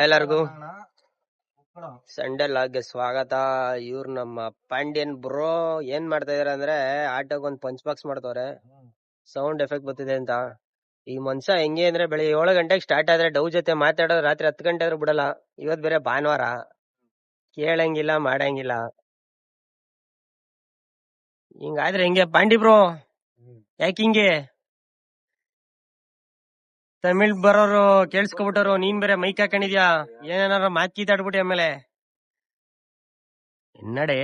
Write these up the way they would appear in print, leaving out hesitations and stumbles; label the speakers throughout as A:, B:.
A: ಎಲ್ಲರಿಗೂ ಸಂಡೇ ಲಾಗ್ಗೆ ಸ್ವಾಗತ. ಇವ್ರು ನಮ್ಮ ಪಾಂಡ್ಯನ್ ಬ್ರೋ ಏನ್ ಮಾಡ್ತಾ ಇದಾರೆ ಅಂದ್ರೆ ಆಟೋಗ್ ಒಂದ್ ಪಂಚ್ ಬಾಕ್ಸ್ ಮಾಡ್ತವ್ರೆ, ಸೌಂಡ್ ಎಫೆಕ್ಟ್ ಬರ್ತಿದೆ ಅಂತ. ಈ ಮನ್ಸ ಹೆಂಗೆ ಅಂದ್ರೆ ಬೆಳಿಗ್ಗೆ 7 ಗಂಟೆಗೆ ಸ್ಟಾರ್ಟ್ ಆದ್ರೆ ಡವ್ ಜೊತೆ ಮಾತಾಡೋದು ರಾತ್ರಿ 10 ಗಂಟೆ ಆದ್ರೂ ಬಿಡಲ್ಲ. ಇವತ್ ಬೇರೆ ಭಾನುವಾರ, ಕೇಳಂಗಿಲ್ಲ ಮಾಡಂಗಿಲ್ಲ. ಹಿಂಗಾದ್ರೆ ಹೆಂಗೆ ಪಾಂಡಿ ಬ್ರೋ? ಯಾಕಿಂಗೆ ತಮಿಳ್ ಬರೋರು ಕೇಳಿಸ್ಕೊಬಿಟ್ಟರು, ನೀನ್ ಬೇರೆ ಮೈಕ್ ಹಾಕೊಂಡಿದ್ಯಾ, ಏನಾರ ಮಾತ್ ಕೀತಾಡ್ಬಿಟ್ಟಿ ಆಮೇಲೆ ಎನ್ನಡೆ.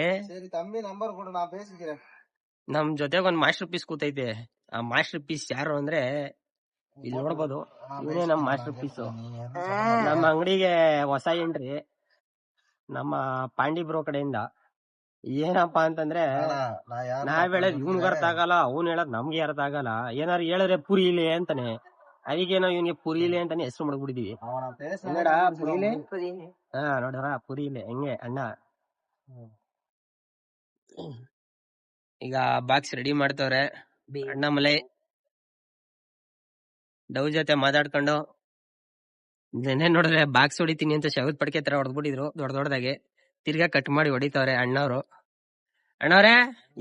A: ನಮ್ ಜೊತೆಗ್ ಒಂದ್ ಮಾಸ್ಟರ್ ಪೀಸ್ ಕೂತೈತೆ. ಆ ಮಾಸ್ಟರ್ ಪೀಸ್ ಯಾರು ಅಂದ್ರೆ ಇಲ್ಲಿ ನೋಡ್ಬೋದು, ಇವನೇ ನಮ್ ಮಾಸ್ಟರ್ ಪೀಸ್. ನಮ್ಮ ಅಂಗಡಿಗೆ ಹೊಸ ಎಂಟ್ರಿ ನಮ್ಮ ಪಾಂಡಿ ಬ್ರೋ ಕಡೆಯಿಂದ. ಏನಪ್ಪಾ ಅಂತಂದ್ರೆ ನಾವ್ ಹೇಳದ್ ಇವ್ನಿಗೆ ಅರ್ಥ ಆಗಲ್ಲ, ಅವ್ನ್ ಹೇಳದ್ ನಮ್ಗೆ ಅರ್ಥ ಆಗಲ್ಲ. ಏನಾರು ಹೇಳಿದ್ರೆ ಪುರಿಲೆ ಅಂತಾನೆ, ಅದಕ್ಕೆ ನಾವು ಇವನಿಗೆ ಪುರಿಲೆ ಅಂತಾನೆ ಹೆಸರು ಮಾಡ್ಬಿಟ್ಟಿದೀವಿ. ಪುರಿಲೆ, ಹಾ ನೋಡ್ರ ಪುರಿಲೆ ಹೆಂಗೆ ಅಣ್ಣ. ಈಗ ಬಾಕ್ಸ್ ರೆಡಿ ಮಾಡ್ತವ್ರೆ ಅಣ್ಣ ಮಲೆ. ಡವ್ ಜೊತೆ ಮಾತಾಡ್ಕೊಂಡು ನೆನ್ನೆ ನೋಡಿದ್ರೆ ಬಾಕ್ಸ್ ಹೊಡಿತೀನಿ ಅಂತ ಶವದ್ ಪಡ್ಕೆ ತರ ಹೊಡೆದ್ಬಿಟ್ಟಿದ್ರು ದೊಡ್ಡ ದೊಡ್ಡದಾಗೆ. ತಿರ್ಗಾ ಕಟ್ ಮಾಡಿ ಹೊಡಿತವ್ರೆ ಅಣ್ಣವ್ರು. ಅಣ್ಣವ್ರೆ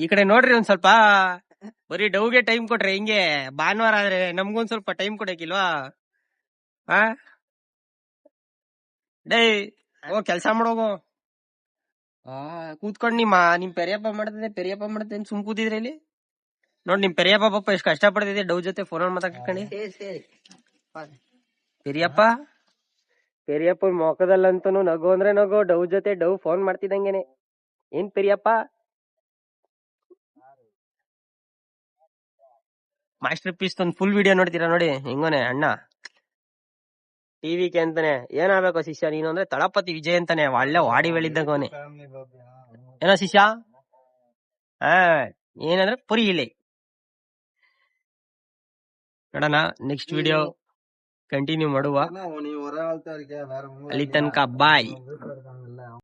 A: ಈ ಕಡೆ ನೋಡ್ರಿ ಒಂದ್ ಸ್ವಲ್ಪ, ಬರೀ ಡವ್ಗೆ ಟೈಮ್ ಕೊಟ್ರೆ ಹಿಂಗೆ? ಭಾನುವಾರ ಆದ್ರೆ ನಮ್ಗೊಂದ್ ಸ್ವಲ್ಪ ಟೈಮ್ ಕೊಡಕಿಲ್ವಾ? ಆ ಡೇ ಓ ಕೆಲ್ಸ ಮಾಡೋಗು. ಕೂತ್ಕೊಂಡ್ ನಿಮ್ ಪೆರಿಯಪ್ಪ ಮಾಡ್ತದೆ ಸುಮ್ ಕೂತಿದ್ರೆ ಇಲ್ಲಿ. ನೋಡ್ ನಿಮ್ ಪೆರಿಯಪ್ಪ ಪಾಪ ಎಷ್ಟು ಕಷ್ಟ ಪಡ್ತಿದೆ ಡವ್ ಜೊತೆ ಫೋನ್ ಮಾತಾಡ್ಕೊಂಡು. ಪೆರಿಯಪ್ಪ ಮೊಕದಲ್ಲಂತೂ ನಗು ಅಂದ್ರೆ ನಗು, ಡವ್ ಜೊತೆ ಡವ್ ಫೋನ್ ಮಾಡ್ತಿದಂಗೆನೆ. ಏನ್ ಪೆರಿಯಪ್ಪ ಮಾಸ್ಟರ್ ಪೀಸ್ ಒಂದ್ ಫುಲ್ ವಿಡಿಯೋ ನೋಡ್ತೀರಾ ನೋಡಿ ಹೆಂಗೋನೆ ಅಣ್ಣ. ಟಿವಿಗೆ ಅಂತಾನೆ ಏನಾಗ್ಬೇಕು ಶಿಷ್ಯ ನೀನು ಅಂದ್ರೆ ತಳಪತಿ ವಿಜಯ್ ಅಂತಾನೆ, ಒಳ್ಳೆ ವಾಡಿ ಬೆಳಿದ್ದಂಗವನೆ. ಏನೋ ಶಿಷ್ಯ ಏನಂದ್ರೆ ಪುರಿ ಇಲ್ಲಿ ನೋಡೋಣ. ನೆಕ್ಸ್ಟ್ ವಿಡಿಯೋ ಕಂಟಿನ್ಯೂ ಮಾಡುವ. ಅಲ್ಲಿ ತನಕ ಬಾಯ್.